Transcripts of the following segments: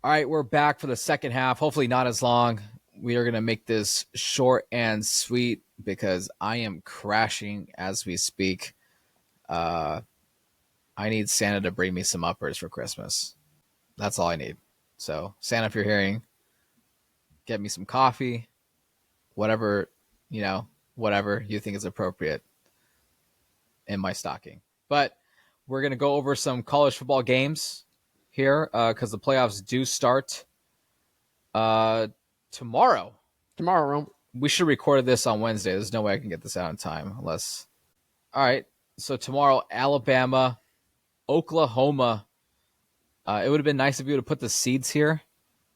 All right, we're back for the second half. Hopefully not as long. We are going to make this short and sweet because I am crashing as we speak. I need Santa to bring me some uppers for Christmas. That's all I need. So, Santa, if you're hearing, get me some coffee, whatever you think is appropriate in my stocking. But we're going to go over some college football games here because the playoffs do start tomorrow. Tomorrow. We should record this on Wednesday. There's no way I can get this out in time unless. All right. So tomorrow, Alabama, Oklahoma. It would have been nice if you would have put the seeds here,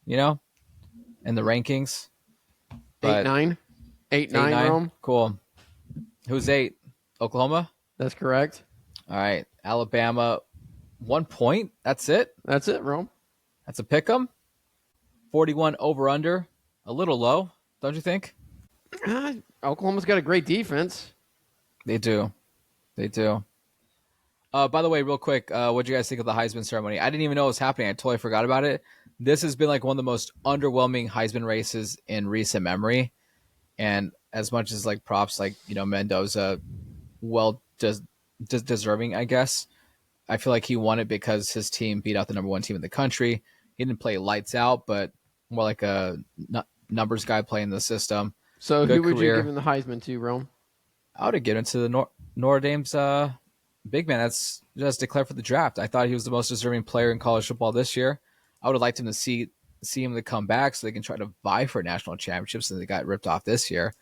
in the rankings. 8-9. 8-9, Rome. Cool. Who's 8? Oklahoma? That's correct. All right. Alabama, 1 point. That's it? That's it, Rome. That's a pick 'em. 41 over under. A little low, don't you think? Oklahoma's got a great defense. They do. By the way, real quick, what did you guys think of the Heisman ceremony? I didn't even know it was happening. I totally forgot about it. This has been like one of the most underwhelming Heisman races in recent memory. And as much as like props, like, Mendoza, just deserving, I guess. I feel like he won it because his team beat out the number 1 team in the country. He didn't play lights out, but more like a numbers guy playing the system. So who would you give him the Heisman to, Rome? I would have given it to the Notre Dame's big man that's just declared for the draft. I thought he was the most deserving player in college football this year. I would have liked him to see him to come back so they can try to vie for national championships, and they got ripped off this year.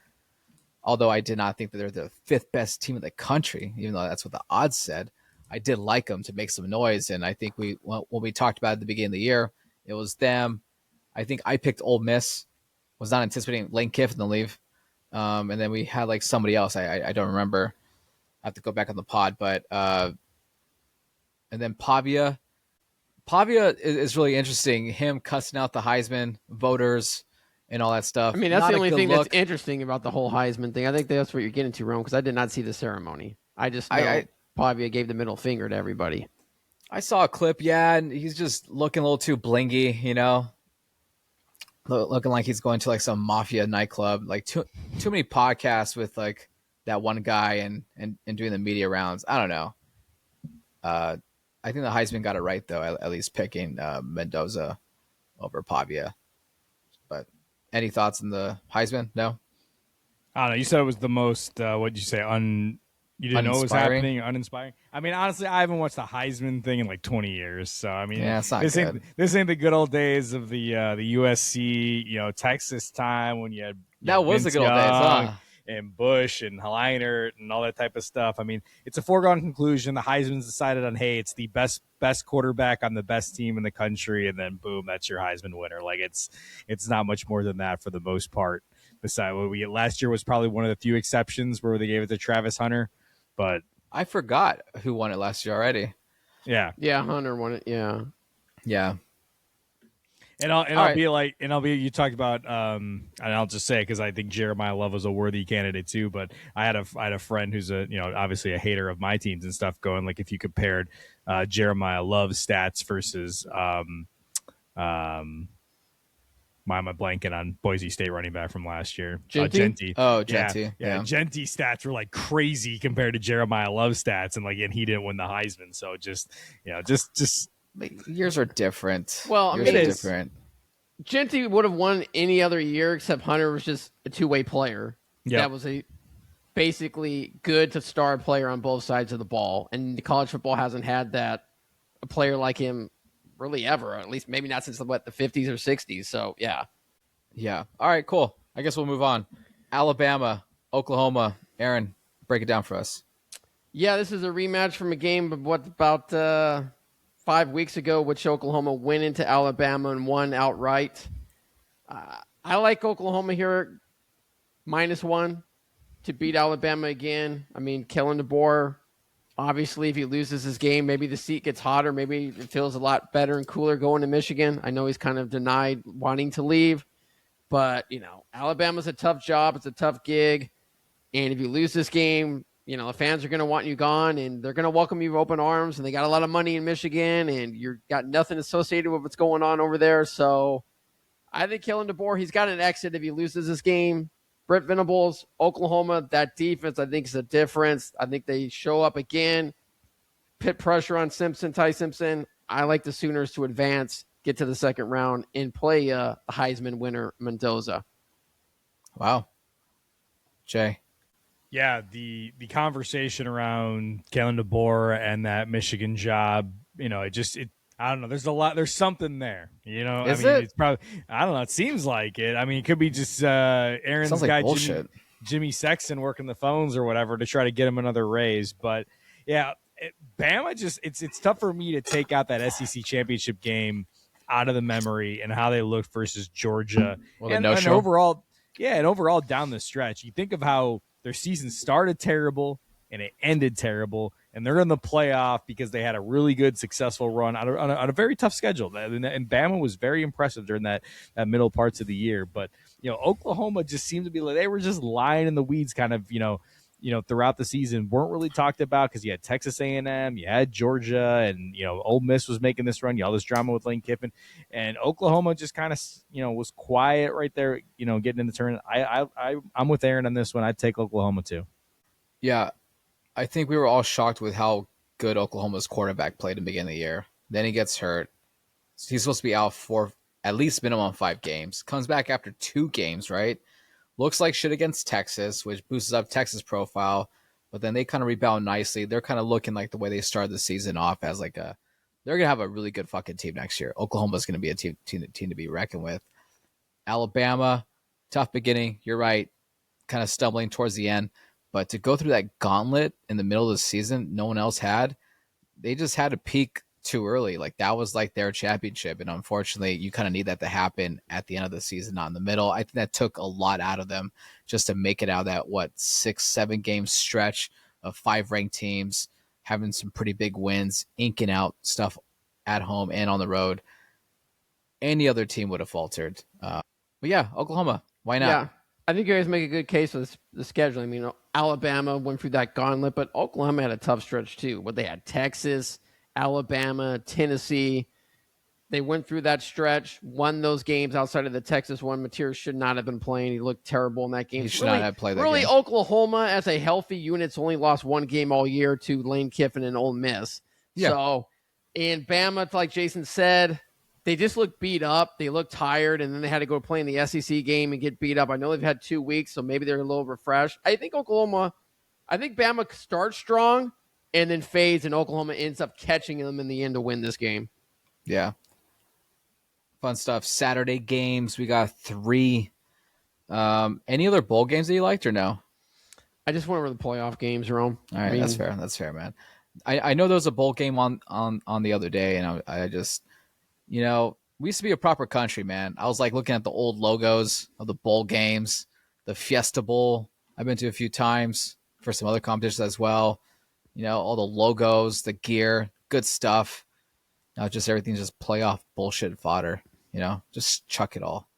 Although I did not think that they're the 5th best team in the country, even though that's what the odds said. I did like them to make some noise, and I think when we talked about it at the beginning of the year, it was them. I think I picked Ole'Miss. Was not anticipating Lane Kiffin to leave. And then we had like somebody else. I don't remember. I have to go back on the pod. But and then Pavia. Pavia is really interesting. Him cussing out the Heisman voters and all that stuff. I mean, that's the only thing that's interesting about the whole Heisman thing. I think that's what you're getting to, Rome, because I did not see the ceremony. I just know Pavia gave the middle finger to everybody. I saw a clip, and he's just looking a little too blingy, looking like he's going to like some mafia nightclub. Like too many podcasts with like that one guy and doing the media rounds. I don't know. I think the Heisman got it right though, at least picking Mendoza over Pavia. But any thoughts on the Heisman? No. I don't know. You said it was the most. What did you say? You didn't know what was happening. Uninspiring. I mean, honestly, I haven't watched the Heisman thing in like 20 years. So I mean, it's not this good. Ain't the good old days of the USC, Texas time when you had that was Vince the good old days, huh? And Bush and Leinart and all that type of stuff. I mean, it's a foregone conclusion. The Heisman's decided on, hey, it's the best quarterback on the best team in the country, and then boom, that's your Heisman winner. Like it's not much more than that for the most part. Besides, what we get last year was probably one of the few exceptions where they gave it to Travis Hunter, but I forgot who won it last year already. Yeah, Hunter won it. Yeah. And I'll be you talked about and I'll just say, because I think Jeremiah Love was a worthy candidate too, but I had a friend who's obviously a hater of my teams and stuff, going like, if you compared Jeremiah Love's stats versus why am I blanking on Boise State running back from last year? Genty. Genty. Yeah. Genty's stats were like crazy compared to Jeremiah Love's stats, and he didn't win the Heisman. So just years are different. Well, I mean, it's different. Genty would have won any other year except Hunter was just a two-way player. Yep. That was basically good to star player on both sides of the ball, and college football hasn't had a player like him really ever, at least maybe not since the 50s or 60s. So yeah. All right, cool. I guess we'll move on. Alabama, Oklahoma. Aaron, break it down for us. Yeah, this is a rematch from a game of about 5 weeks ago, which Oklahoma went into Alabama and won outright. I like Oklahoma here, -1 to beat Alabama again. I mean, Kellen DeBoer, obviously, if he loses his game, maybe the seat gets hotter. Maybe it feels a lot better and cooler going to Michigan. I know he's kind of denied wanting to leave. But, Alabama's a tough job. It's a tough gig. And if you lose this game, the fans are going to want you gone, and they're going to welcome you with open arms, and they got a lot of money in Michigan, and you've got nothing associated with what's going on over there. So I think Kalen DeBoer, he's got an exit if he loses this game. Brent Venables, Oklahoma, that defense, I think, is a difference. I think they show up again, put pressure on Ty Simpson. I like the Sooners to advance, get to the second round, and play the Heisman winner, Mendoza. Wow. Jay. Yeah, the conversation around Kalen DeBoer and that Michigan job, I don't know. There's something there. It's probably, I don't know. It seems like it. I mean, it could be just Aaron's Sounds like guy, bullshit. Jimmy Sexton working the phones or whatever to try to get him another raise. But yeah, Bama it's tough for me to take out that SEC championship game out of the memory and how they looked versus Georgia. Well, and overall down the stretch, you think of how their season started terrible and it ended terrible, and they're in the playoff because they had a really good, successful run on a very tough schedule. And Bama was very impressive during that middle parts of the year. But Oklahoma just seemed to be like they were just lying in the weeds, kind of throughout the season, weren't really talked about because you had Texas A&M, you had Georgia, and Ole Miss was making this run. You had all this drama with Lane Kiffin, and Oklahoma just kind of was quiet right there. Getting in the tournament. I'm with Aaron on this one. I'd take Oklahoma too. Yeah, I think we were all shocked with how good Oklahoma's quarterback played in the beginning of the year. Then he gets hurt. He's supposed to be out for at least minimum 5 games. Comes back after 2 games, right? Looks like shit against Texas, which boosts up Texas' profile. But then they kind of rebound nicely. They're kind of looking like the way they started the season off as they're going to have a really good fucking team next year. Oklahoma's going to be a team to be reckoned with. Alabama, tough beginning. You're right. Kind of stumbling towards the end. But to go through that gauntlet in the middle of the season, no one else had. They just had to peak too early. Like that was like their championship. And unfortunately, you kind of need that to happen at the end of the season, not in the middle. I think that took a lot out of them just to make it out of that, 6-7 game stretch of 5 ranked teams, having some pretty big wins, inking out stuff at home and on the road. Any other team would have faltered. But yeah, Oklahoma, why not? Yeah, I think you guys make a good case for the schedule. I mean, Alabama went through that gauntlet, but Oklahoma had a tough stretch too. But they had Texas, Alabama, Tennessee. They went through that stretch, won those games outside of the Texas one. Mateer should not have been playing. He looked terrible in that game. He should not have played that really, game. Oklahoma, as a healthy unit's only lost 1 game all year to Lane Kiffin and Ole Miss. Yeah. So, and Bama, like Jason said, they just look beat up. They look tired, and then they had to go play in the SEC game and get beat up. I know they've had 2 weeks, so maybe they're a little refreshed. I think Bama starts strong and then fades, and Oklahoma ends up catching them in the end to win this game. Yeah. Fun stuff. Saturday games. We got 3. Any other bowl games that you liked or no? I just went over the playoff games, Rome. All right, that's fair. That's fair, man. I know there was a bowl game on the other day, and I just, we used to be a proper country, man. I was like looking at the old logos of the bowl games, the Fiesta Bowl. I've been to a few times for some other competitions as well. All the logos, the gear, good stuff. Now just everything's just playoff bullshit fodder. Just chuck it all.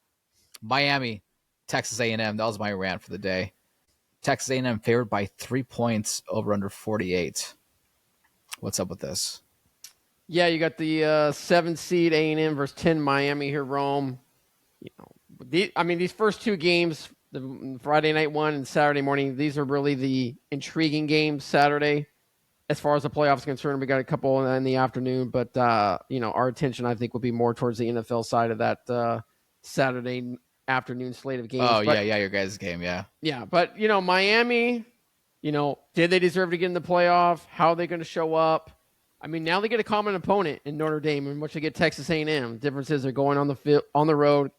Miami, Texas A&M. That was my rant for the day. Texas A&M favored by 3 points over under 48. What's up with this? Yeah, you got the 7 seed A&M versus 10 Miami here, Rome. These first 2 games, the Friday night one and Saturday morning, these are really the intriguing games Saturday. As far as the playoffs are concerned, we got a couple in the afternoon, but our attention, I think, will be more towards the NFL side of that Saturday afternoon slate of games. Oh, yeah, your guys' game, yeah. Yeah, but, Miami, did they deserve to get in the playoff? How are they going to show up? I mean, now they get a common opponent in Notre Dame, in which they get Texas A&M. The difference is they're going on the road.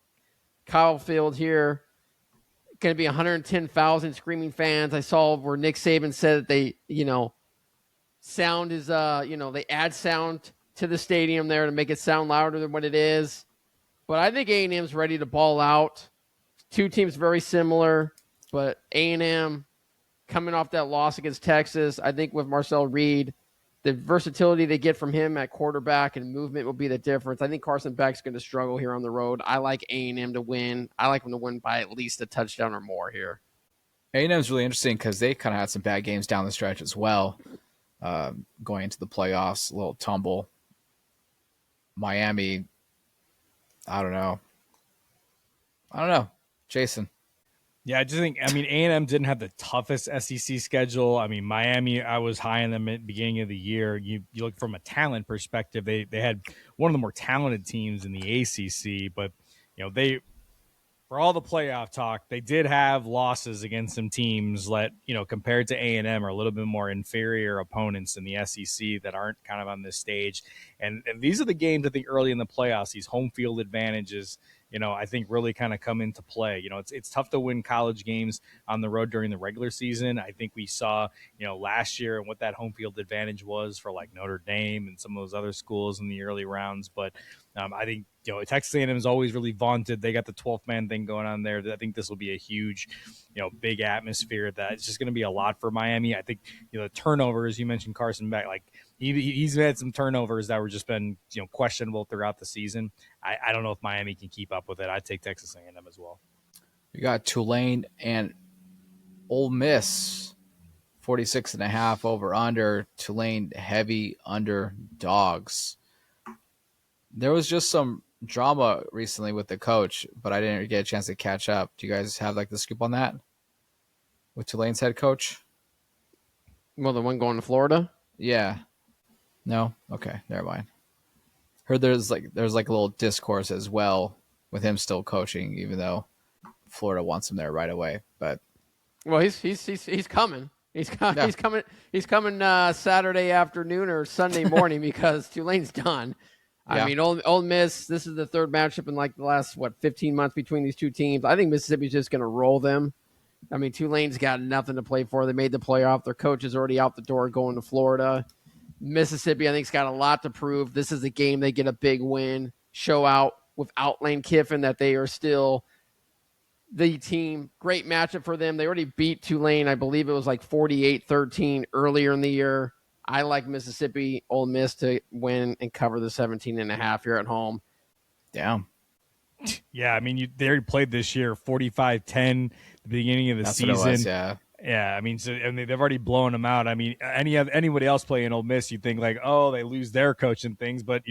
Kyle Field here, going to be 110,000 screaming fans. I saw where Nick Saban said that they, sound is, they add sound to the stadium there to make it sound louder than what it is. But I think A&M's ready to ball out. 2 teams very similar, but A&M coming off that loss against Texas, I think with Marcel Reed, the versatility they get from him at quarterback and movement will be the difference. I think Carson Beck's going to struggle here on the road. I like A&M to win. I like them to win by at least a touchdown or more here. A&M is really interesting because they kind of had some bad games down the stretch as well, going into the playoffs. A little tumble. Miami, I don't know. Jaeson. Yeah, I just think, I mean, A&M didn't have the toughest SEC schedule. I mean, Miami, I was high on them at the beginning of the year. You look from a talent perspective, they had one of the more talented teams in the ACC, but they, for all the playoff talk, they did have losses against some teams that, compared to A&M, are a little bit more inferior opponents in the SEC that aren't kind of on this stage. And these are the games, I think, early in the playoffs, these home field advantages, I think really kind of come into play. It's tough to win college games on the road during the regular season. I think we saw, last year and what that home field advantage was for like Notre Dame and some of those other schools in the early rounds. But I think, Texas A&M is always really vaunted. They got the 12th man thing going on there. I think this will be a huge, big atmosphere that it's just going to be a lot for Miami. I think, the turnovers, you mentioned Carson Beck, like he's had some turnovers that were just been, questionable throughout the season. I don't know if Miami can keep up with it. I'd take Texas A&M as well. We got Tulane and Ole Miss, 46.5 over under. Tulane heavy underdogs. There was just some drama recently with the coach, but I didn't get a chance to catch up. Do you guys have like the scoop on that with Tulane's head coach? Well, the one going to Florida? Yeah. No? Okay, never mind. Heard there's like a little discourse as well with him still coaching, even though Florida wants him there right away. But well, he's coming. He's coming. He's coming Saturday afternoon or Sunday morning because Tulane's done. Yeah. I mean, Ole Miss. This is the third matchup in like the last 15 months between these two teams. I think Mississippi's just going to roll them. I mean, Tulane's got nothing to play for. They made the playoff. Their coach is already out the door going to Florida. Mississippi, I think, has got a lot to prove. This is a game they get a big win, show out without Lane Kiffin that they are still the team. Great matchup for them. They already beat Tulane. I believe it was like 48-13 earlier in the year. I like Mississippi, Ole Miss to win and cover the 17.5 here at home. Damn. Yeah, I mean, they already played this year 45-10 the beginning of the season. What it was, yeah. Yeah, I mean, they've already blown them out. I mean, anybody else playing Ole Miss, you think like, oh, they lose their coach and things, but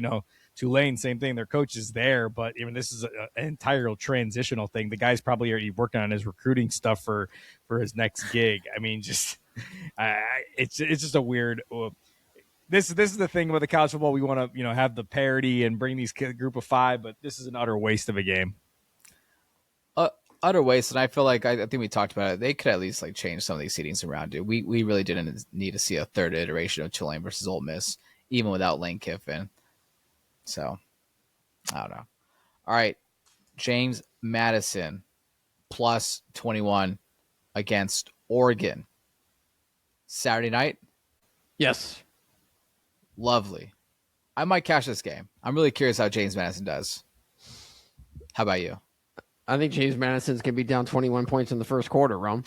Tulane, same thing. Their coach is there, but even this is an entire transitional thing. The guy's probably already working on his recruiting stuff for his next gig. I mean, just it's just a weird. This is the thing with the college football. We want to have the parity and bring these group of five, but this is an utter waste of a game. Utter waste, and I feel like I think we talked about it. They could at least like change some of these seedings around. Dude, we really didn't need to see a third iteration of Tulane versus Ole Miss, even without Lane Kiffin. So, I don't know. All right, James Madison plus 21 against Oregon. Saturday night. Yes. Lovely. I might cash this game. I'm really curious how James Madison does. How about you? I think James Madison's going to be down 21 points in the first quarter, Ron.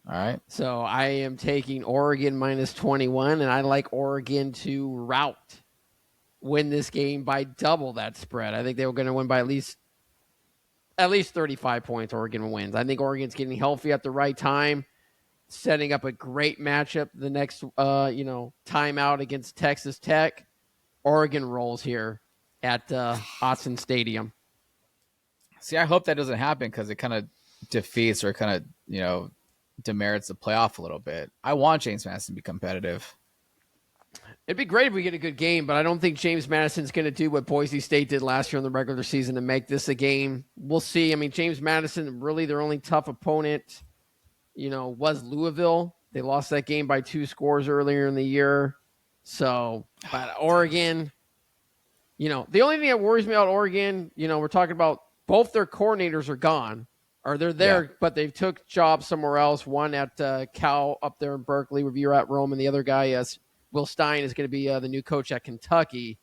All right. So I am taking Oregon minus 21, and I like Oregon to win this game by double that spread. I think they were going to win by at least 35 points. Oregon wins. I think Oregon's getting healthy at the right time, setting up a great matchup the next time out against Texas Tech. Oregon rolls here at Autzen Stadium. See, I hope that doesn't happen because it kind of defeats or kind of, demerits the playoff a little bit. I want James Madison to be competitive. It'd be great if we get a good game, but I don't think James Madison's going to do what Boise State did last year in the regular season and make this a game. We'll see. I mean, James Madison, really their only tough opponent, was Louisville. They lost that game by 2 scores earlier in the year. So, but Oregon, the only thing that worries me about Oregon, we're talking about both their coordinators are gone, or they're there, but they took jobs somewhere else. One at Cal up there in Berkeley, where you're at Rome, and the other guy, Will Stein, is going to be the new coach at Kentucky.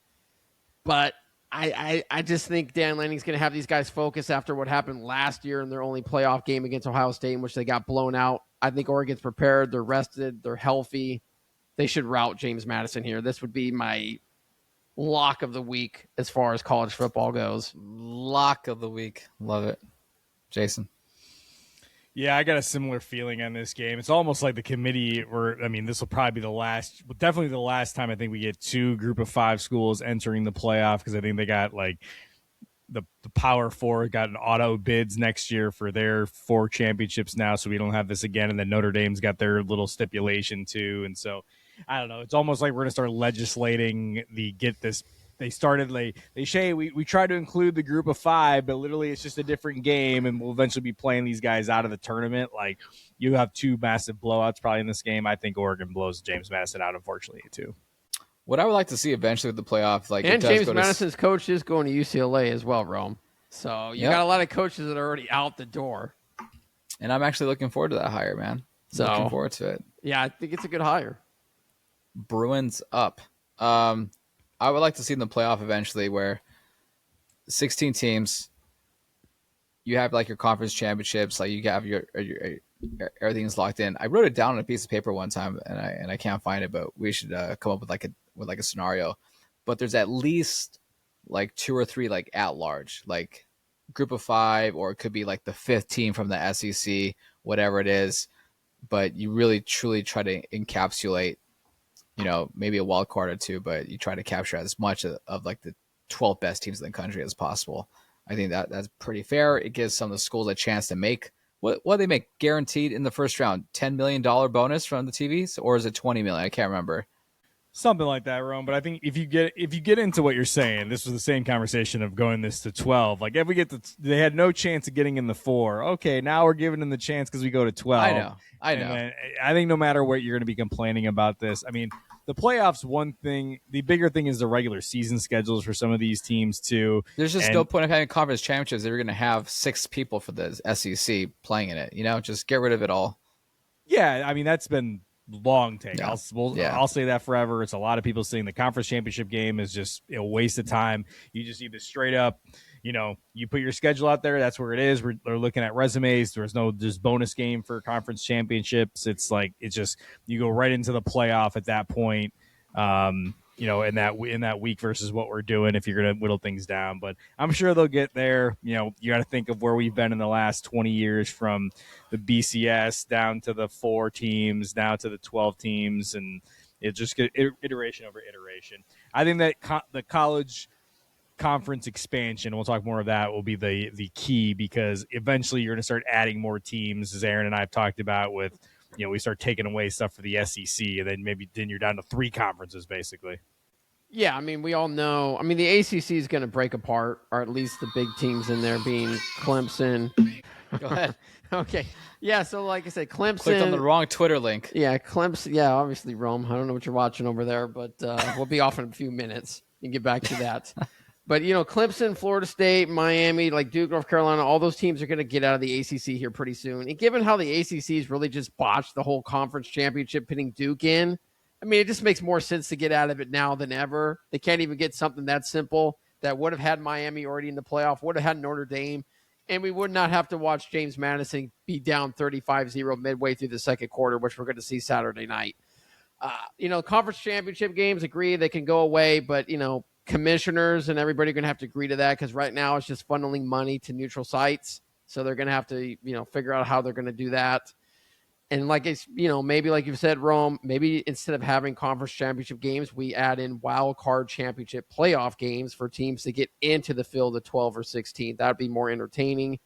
But I just think Dan Lanning's going to have these guys focus after what happened last year in their only playoff game against Ohio State, in which they got blown out. I think Oregon's prepared. They're rested. They're healthy. They should rout James Madison here. This would be my lock of the week as far as college football goes. Lock of the week. Love it. Jaeson. Yeah, I got a similar feeling on this game. It's almost like the committee, this will probably be definitely the last time I think we get 2 Group of 5 schools entering the playoff, because I think they got like the Power Four got an auto bids next year for their 4 championships now, so we don't have this again. And then Notre Dame's got their little stipulation too, and so I don't know. It's almost like we're gonna start legislating the get this. They started they say we try to include the Group of 5, but literally it's just a different game, and we'll eventually be playing these guys out of the tournament. Like, you have 2 massive blowouts probably in this game. I think Oregon blows James Madison out, unfortunately, too. What I would like to see eventually with the playoff, like, and James Madison's coach is going to UCLA as well, Rome. So you got a lot of coaches that are already out the door. And I'm actually looking forward to that hire, man. Looking forward to it. Yeah, I think it's a good hire. Bruins up. I would like to see in the playoff eventually where 16 teams, you have like your conference championships, like you have your everything's locked in. I wrote it down on a piece of paper one time, and I can't find it, but we should come up with like a scenario. But there's at least like 2 or 3 like at large, like Group of 5, or it could be like the 5th team from the SEC, whatever it is. But you really truly try to encapsulate, maybe a wild card or 2, but you try to capture as much of like the 12 best teams in the country as possible. I think that's pretty fair. It gives some of the schools a chance to make what they make guaranteed in the first round, $10 million bonus from the TVs, or is it 20 million? I can't remember. Something like that, Rome. But I think if you get into what you're saying, this was the same conversation of going this to 12. Like, if we get they had no chance of getting in the 4. Okay, now we're giving them the chance because we go to 12. I know. And I think no matter what, you're going to be complaining about this. I mean, the playoffs, one thing. The bigger thing is the regular season schedules for some of these teams too. There's just no point of having conference championships if you're going to have 6 people for the SEC playing in it. Just get rid of it all. Yeah, I mean, that's been long take. Yeah. I'll say that forever. It's a lot of people saying the conference championship game is just a waste of time. You just either straight up, you put your schedule out there. That's where it is. We're looking at resumes. There's no just bonus game for conference championships. It's like, it's just, you go right into the playoff at that point. In that week versus what we're doing if you're going to whittle things down. But I'm sure they'll get there. You got to think of where we've been in the last 20 years, from the BCS down to the 4 teams, now to the 12 teams, and it just get iteration over iteration. I think that the college conference expansion, we'll talk more of that, will be the key, because eventually you're going to start adding more teams, as Aaron and I have talked about, with we start taking away stuff for the SEC, and then you're down to 3 conferences basically. Yeah, I mean, we all know. I mean, the ACC is going to break apart, or at least the big teams in there being Clemson. Go ahead. Okay. Yeah, so like I said, Clemson. Clicked on the wrong Twitter link. Yeah, Clemson. Yeah, obviously, Rome. I don't know what you're watching over there, but we'll be off in a few minutes. You can get back to that. But, Clemson, Florida State, Miami, like Duke, North Carolina, all those teams are going to get out of the ACC here pretty soon. And given how the ACC's really just botched the whole conference championship, putting Duke in, I mean, it just makes more sense to get out of it now than ever. They can't even get something that simple that would have had Miami already in the playoff, would have had Notre Dame, and we would not have to watch James Madison be down 35-0 midway through the second quarter, which we're going to see Saturday night. Conference championship games, agree, they can go away, but, commissioners and everybody are going to have to agree to that, because right now it's just funneling money to neutral sites. So they're going to have to, figure out how they're going to do that. And like it's, maybe like you've said, Rome, maybe instead of having conference championship games, we add in wild card championship playoff games for teams to get into the field of 12 or 16. That'd be more entertaining.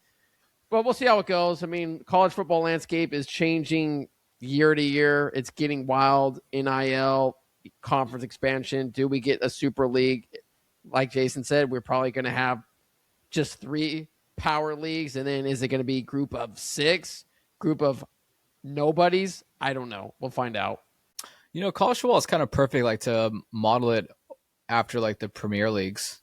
But we'll see how it goes. I mean, college football landscape is changing year to year. It's getting wild. NIL, conference expansion. Do we get a super league? Like Jaeson said, we're probably going to have just 3 power leagues. And then is it going to be group of 6, group of nobodies? I don't know. We'll find out. College football is kind of perfect, like to model it after like the Premier Leagues,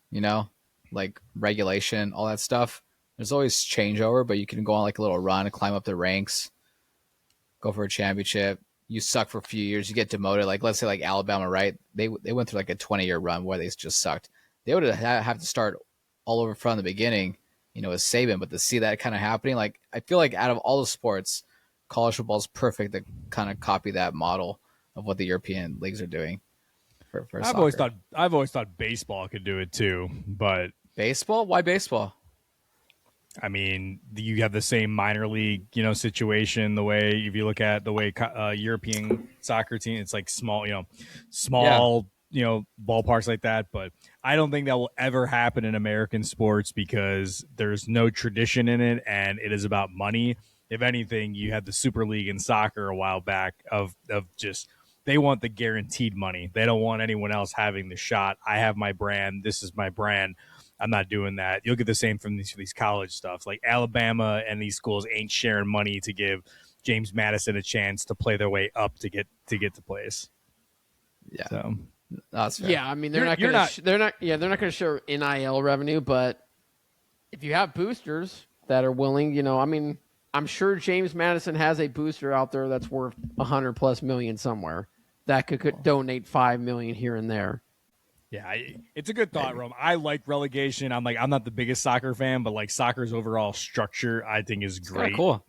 like regulation, all that stuff. There's always changeover, but you can go on like a little run, climb up the ranks, go for a championship. You suck for a few years, you get demoted. Like, let's say like Alabama, right? They went through like a 20-year run where they just sucked. They would have to start all over from the beginning, as Saban. But to see that kind of happening, like, I feel like out of all the sports, college football is perfect to kind of copy that model of what the European leagues are doing. For I've always thought baseball could do it too, but baseball? Why baseball? I mean, you have the same minor league, situation. The way if you look at the way European soccer team, it's like small, Yeah. small, ballparks like that. But I don't think that will ever happen in American sports because there's no tradition in it, and it is about money. If anything, you had the Super League in soccer a while back of just they want the guaranteed money. They don't want anyone else having the shot. I have my brand. This is my brand. I'm not doing that. You'll get the same from these college stuff. Like Alabama and these schools ain't sharing money to give James Madison a chance to play their way up to get to place. Yeah. So That's fair. Yeah, I mean they're not going to show NIL revenue, but if you have boosters that are willing, I mean, I'm sure James Madison has a booster out there that's worth $100+ million somewhere that could donate $5 million here and there. Yeah, it's a good thought, Rome. I like relegation. I'm not the biggest soccer fan, but like soccer's overall structure, I think is great. Cool.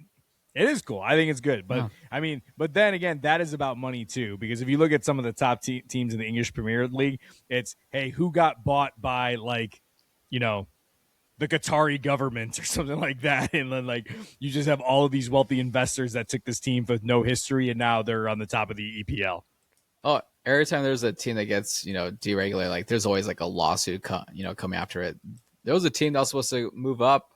It is cool. I think it's good. But I mean, but then again, that is about money too. Because if you look at some of the top teams in the English Premier League, it's, hey, who got bought by the Qatari government or something like that. And then you just have all of these wealthy investors that took this team with no history and now they're on the top of the EPL. Oh, every time there's a team that gets, deregulated, like there's always like a lawsuit, coming after it. There was a team that was supposed to move up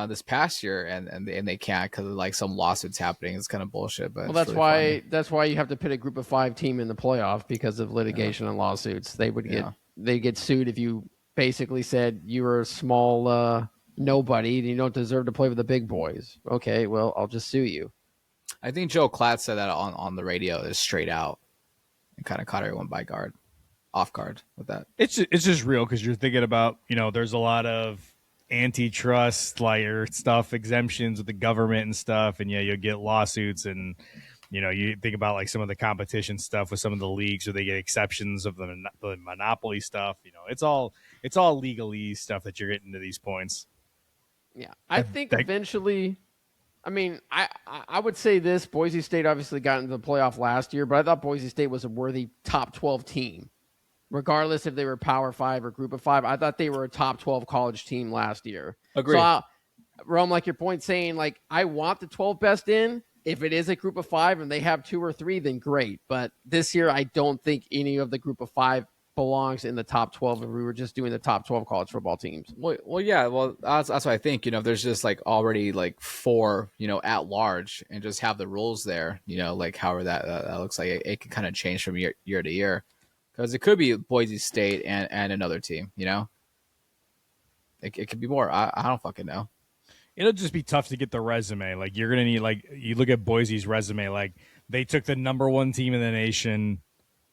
this past year, and they can't because of like some lawsuits happening. It's kind of bullshit. But that's really why you have to pit a group of 5 team in the playoff because of litigation and lawsuits. They get sued if you basically said you were a small nobody and you don't deserve to play with the big boys. Okay, well I'll just sue you. I think Joe Klatt said that on the radio is straight out. And kind of caught everyone off guard with that. It's just real because you're thinking about, there's a lot of antitrust stuff, exemptions with the government and stuff, and you'll get lawsuits, and you think about like some of the competition stuff with some of the leagues where they get exceptions of the monopoly stuff. It's all legalese stuff that you're getting to these points. Yeah, I think eventually. I mean, I would say this. Boise State obviously got into the playoff last year, but I thought Boise State was a worthy top 12 team. Regardless if they were Power 5 or Group of 5, I thought they were a top 12 college team last year. Agreed. So, Rome, like your point saying, like, I want the 12 best in. If it is a Group of 5 and they have 2 or 3, then great. But this year, I don't think any of the Group of 5 belongs in the top 12 if we were just doing the top 12 college football teams. Well, yeah. Well, that's what I think. If there's just like already like 4, at large, and just have the rules there, like however that looks like, it can kind of change from year to year, because it could be Boise State and another team. It could be more. I don't fucking know. It'll just be tough to get the resume. Like you're gonna need you look at Boise's resume. Like they took the number 1 team in the nation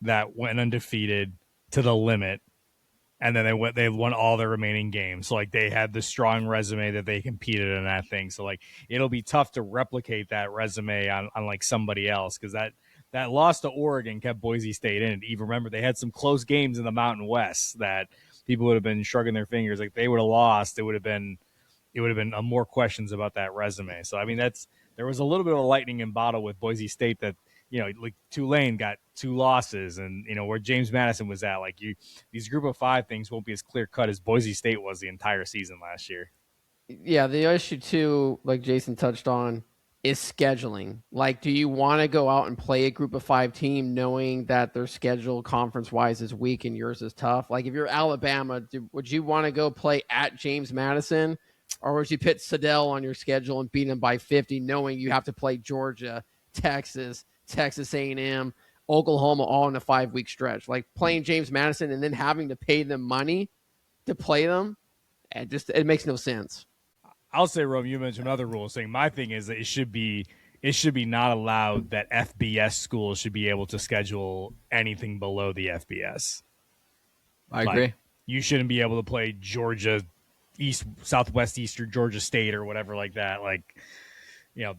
that went undefeated to the limit, and then they won all their remaining games. So they had the strong resume that they competed in that thing. So it'll be tough to replicate that resume on somebody else, because that loss to Oregon kept Boise State in it. Even remember they had some close games in the Mountain West that people would have been shrugging their fingers. Like they would have lost, it would have been more questions about that resume. So I mean there was a little bit of a lightning in bottle with Boise State that. Like Tulane got 2 losses, and where James Madison was at, these Group of 5 things won't be as clear cut as Boise State was the entire season last year. Yeah, the issue too, like Jaeson touched on, is scheduling. Like, do you want to go out and play a Group of 5 team knowing that their schedule conference wise is weak and yours is tough? Like, if you're Alabama, would you want to go play at James Madison, or would you put Sedell on your schedule and beat them by 50, knowing you have to play Georgia, Texas A&M, Oklahoma all in a 5-week stretch? Like playing James Madison and then having to pay them money to play them, it makes no sense. I'll say, Rome, you mentioned another rule saying my thing is that it should be not allowed that FBS schools should be able to schedule anything below the FBS. I agree. You shouldn't be able to play Georgia, Southwest Eastern Georgia State or whatever like that.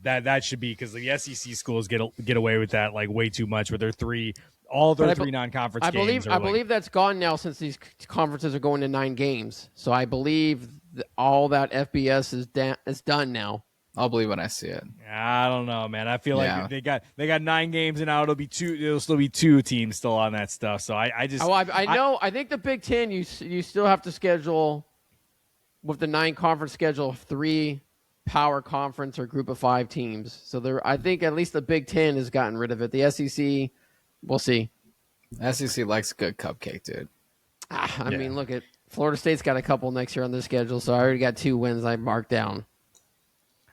That should be, because the SEC schools get away with that way too much with their 3 non-conference games. I believe that's gone now since these conferences are going to 9 games. So I believe all that FBS is done now. I'll believe when I see it. I don't know, man. I feel like they got 9 games and now it'll still be 2 teams still on that stuff. So I just I know. I think the Big Ten you still have to schedule with the 9-conference schedule, 3 power conference or group of 5 teams. So I think at least the Big Ten has gotten rid of it. The SEC, we'll see. SEC likes a good cupcake, dude. I mean, look at Florida State's got a couple next year on their schedule, so I already got 2 wins I marked down.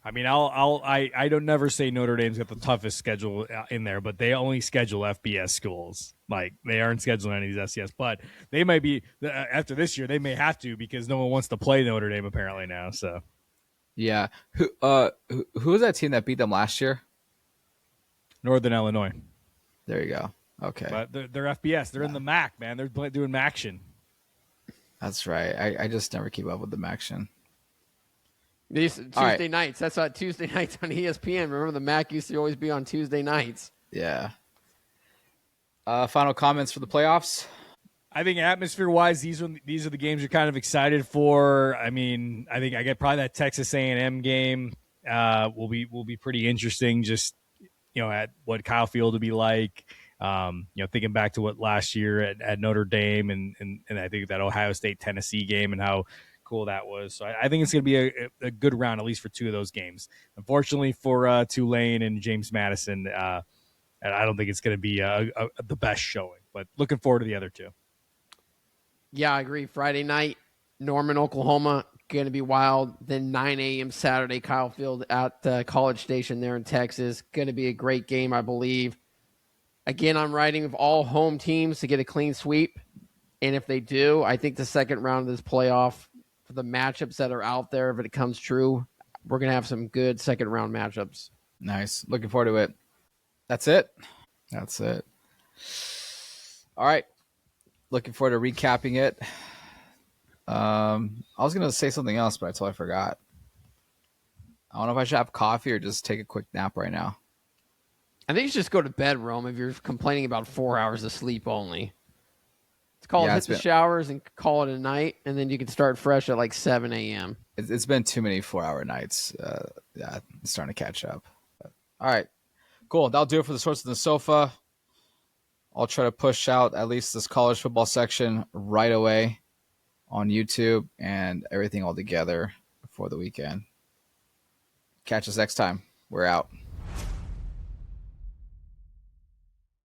I mean, I don't never say Notre Dame's got the toughest schedule in there, but they only schedule FBS schools. Like, they aren't scheduling any of these FCS, but they might be after this year. They may have to because no one wants to play Notre Dame apparently now. So Yeah. Who was that team that beat them last year? Northern Illinois. There you go. Okay. But they're FBS. They're in the MAC, man. They're doing MACtion. That's right. I just never keep up with the MACtion. These Tuesday nights. That's not Tuesday nights on ESPN. Remember, the MAC used to always be on Tuesday nights. Yeah. Final comments for the playoffs? I think atmosphere-wise, these are the games you're kind of excited for. I mean, I think I get probably that Texas A&M game will be pretty interesting. Just at what Kyle Field will be like. Thinking back to what last year at Notre Dame and I think that Ohio State Tennessee game and how cool that was. So I think it's going to be a good round, at least for 2 of those games. Unfortunately for Tulane and James Madison, I don't think it's going to be the best showing, but looking forward to the other 2. Yeah, I agree. Friday night, Norman, Oklahoma, going to be wild. Then 9 a.m. Saturday, Kyle Field at College Station there in Texas. Going to be a great game, I believe. Again, I'm riding with all home teams to get a clean sweep. And if they do, I think the second round of this playoff, for the matchups that are out there, if it comes true, we're going to have some good second round matchups. Nice. Looking forward to it. That's it. All right. Looking forward to recapping it. I was going to say something else, but I totally forgot. I don't know if I should have coffee or just take a quick nap right now. I think you should just go to bed, Rome, if you're complaining about 4 hours of sleep only. Hit the showers and call it a night, and then you can start fresh at like 7 a.m. It's been too many 4-hour nights. It's starting to catch up. All right. Cool. That'll do it for the Source of the Sofa. I'll try to push out at least this college football section right away on YouTube and everything all together before the weekend. Catch us next time. We're out.